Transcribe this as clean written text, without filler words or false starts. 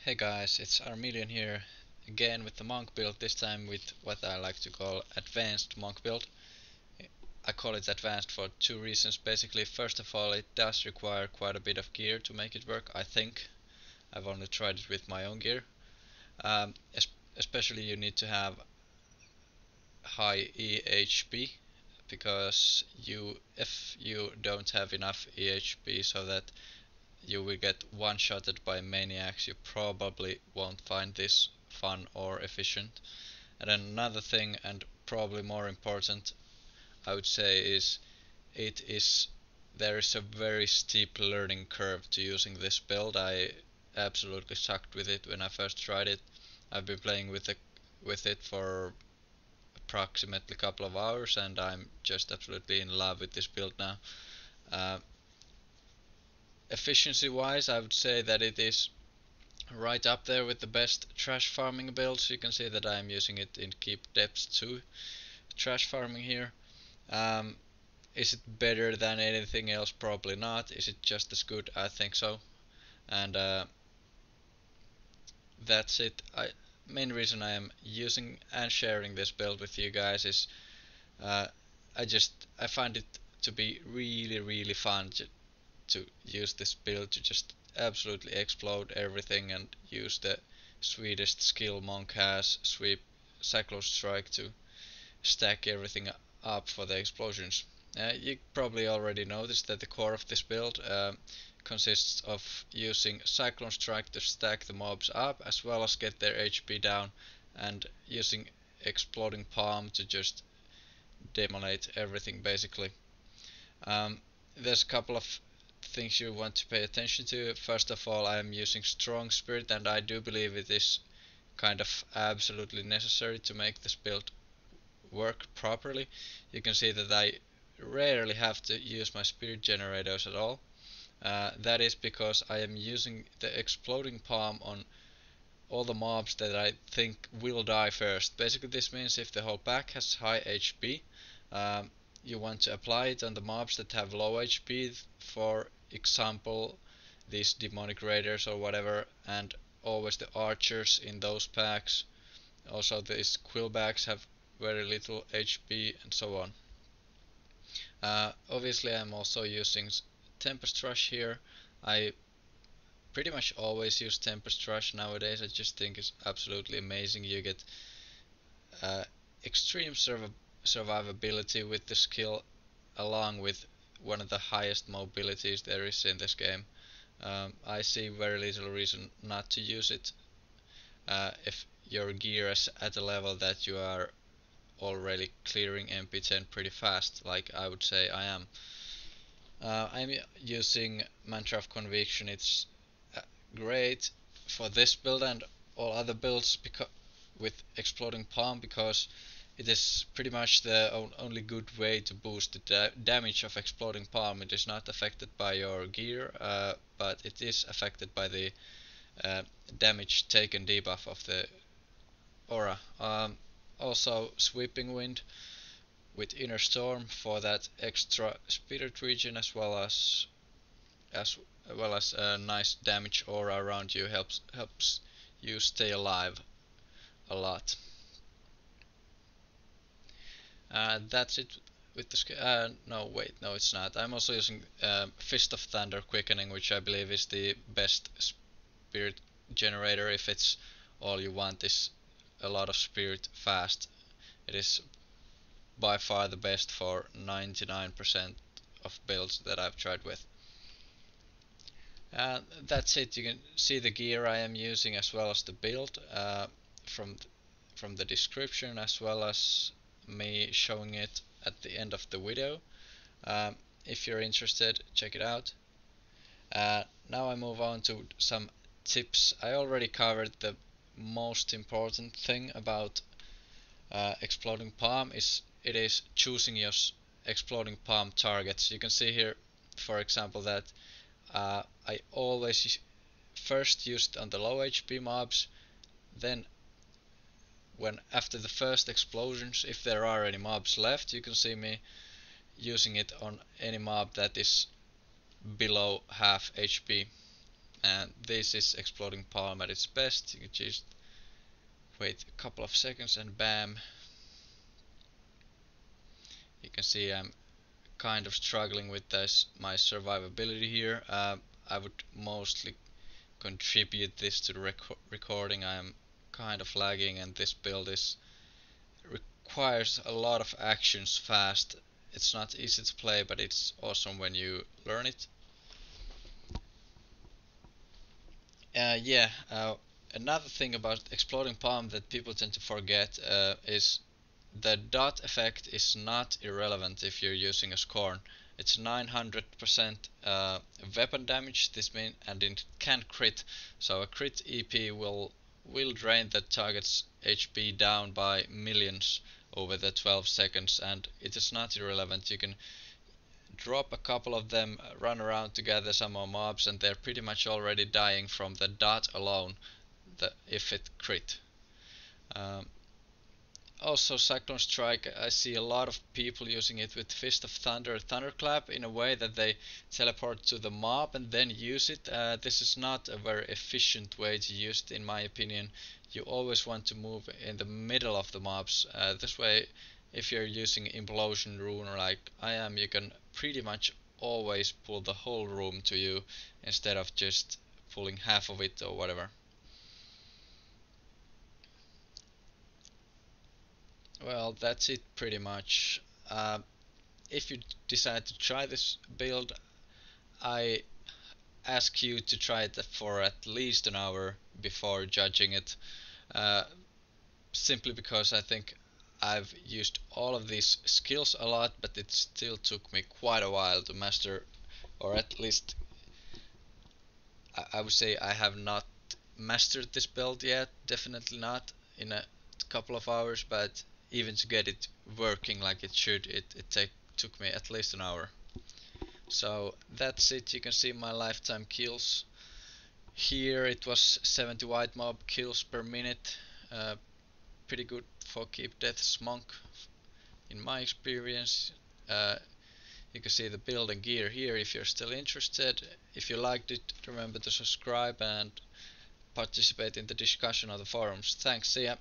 Hey guys, it's Armelian here again with the monk build, this time with what I like to call advanced monk build. I call it advanced for two reasons. Basically, first of all, it does require quite a bit of gear to make it work, I think. I've only tried it with my own gear. Um, Especially you need to have high EHP because if you don't have enough EHP so that you will get one-shotted by maniacs, you probably won't find this fun or efficient. And then another thing, and probably more important, I would say, is it is there is a very steep learning curve to using this build. I absolutely sucked with it when I first tried it. I've been playing with it for approximately a couple of hours, and I'm just absolutely in love with this build now. Uh, Efficiency wise, I would say that it is right up there with the best trash farming builds. You can see that I'm using it in Keep Depths 2 trash farming here. Um, is it better than anything else? Probably not. Is it just as good? I think so. And that's it. Main reason I am using and sharing this build with you guys is uh, I find it to be really fun to use this build to just absolutely explode everything and use the sweetest skill monk has, sweep cyclone strike, to stack everything up for the explosions. You probably already noticed that the core of this build consists of using cyclone strike to stack the mobs up as well as get their HP down, and using exploding palm to just demolate everything basically. Um, there's a couple of things you want to pay attention to. First of all, I am using strong spirit, and I do believe it is kind of absolutely necessary to make this build work properly. You can see that I rarely have to use my spirit generators at all. That is because I am using the exploding palm on all the mobs that I think will die first. Basically, this means if the whole pack has high HP, um, you want to apply it on the mobs that have low HP, for example these demonic raiders or whatever, and always the archers in those packs. Also these quillbacks have very little HP and so on. Obviously I'm also using Tempest Rush here. I pretty much always use Tempest Rush nowadays. I just think it's absolutely amazing. You get uh, extreme survivability with the skill, along with one of the highest mobilities there is in this game. I see very little reason not to use it if your gear is at a level that you are already clearing MP10 pretty fast, like I would say I am. I'm using Mantra of Conviction. It's great for this build and all other builds with Exploding Palm, because it is pretty much the only good way to boost the damage of Exploding Palm. It is not affected by your gear, but it is affected by the damage taken debuff of the aura. Also Sweeping Wind with Inner Storm for that extra spirit region, as well as a nice damage aura around you, helps you stay alive a lot. That's it with the no, wait, no, it's not. I'm also using Fist of Thunder Quickening, which I believe is the best spirit generator. If it's all you want is a lot of spirit fast, it is by far the best for 99% of builds that I've tried with. That's it. You can see the gear I am using as well as the build from from the description, as well as me showing it at the end of the video. If you're interested, check it out. Now I move on to some tips. I already covered the most important thing about Exploding Palm. It is choosing your Exploding Palm targets. You can see here, for example, that I always first use it on the low HP mobs, then when after the first explosions, if there are any mobs left, you can see me using it on any mob that is below half HP. and this is Exploding Palm at its best. You can just wait a couple of seconds and bam, you can see I'm kind of struggling with my survivability here. I would mostly contribute this to the recording. I'm kind of lagging, and this build requires a lot of actions fast. It's not easy to play, but it's awesome when you learn it. Yeah, another thing about Exploding Palm that people tend to forget is the dot effect is not irrelevant if you're using a Scorn. It's 900% weapon damage, this means, and it can crit. So a crit EP will drain the target's HP down by millions over the 12 seconds, and it is not irrelevant. You can drop a couple of them, run around to gather some more mobs, and they're pretty much already dying from the dot alone, if it crit. Also, Cyclone Strike, I see a lot of people using it with Fist of Thunder, Thunderclap, in a way that they teleport to the mob and then use it. This is not a very efficient way to use it, in my opinion. You always want to move in the middle of the mobs. This way, if you're using Implosion Rune like I am, you can pretty much always pull the whole room to you instead of just pulling half of it or whatever. Well, that's it pretty much. If you decide to try this build, I ask you to try it for at least an hour before judging it. Uh, Simply because I think I've used all of these skills a lot, but it still took me quite a while to master, or at least I would say I have not mastered this build yet. Definitely not in a couple of hours, but even to get it working like it should, it took me at least an hour. So that's it. You can see my lifetime kills. Here it was 70 white mob kills per minute. Pretty good for Keep Death's Monk in my experience. You can see the build and gear here if you're still interested. If you liked it, remember to subscribe and participate in the discussion on the forums. Thanks, see ya.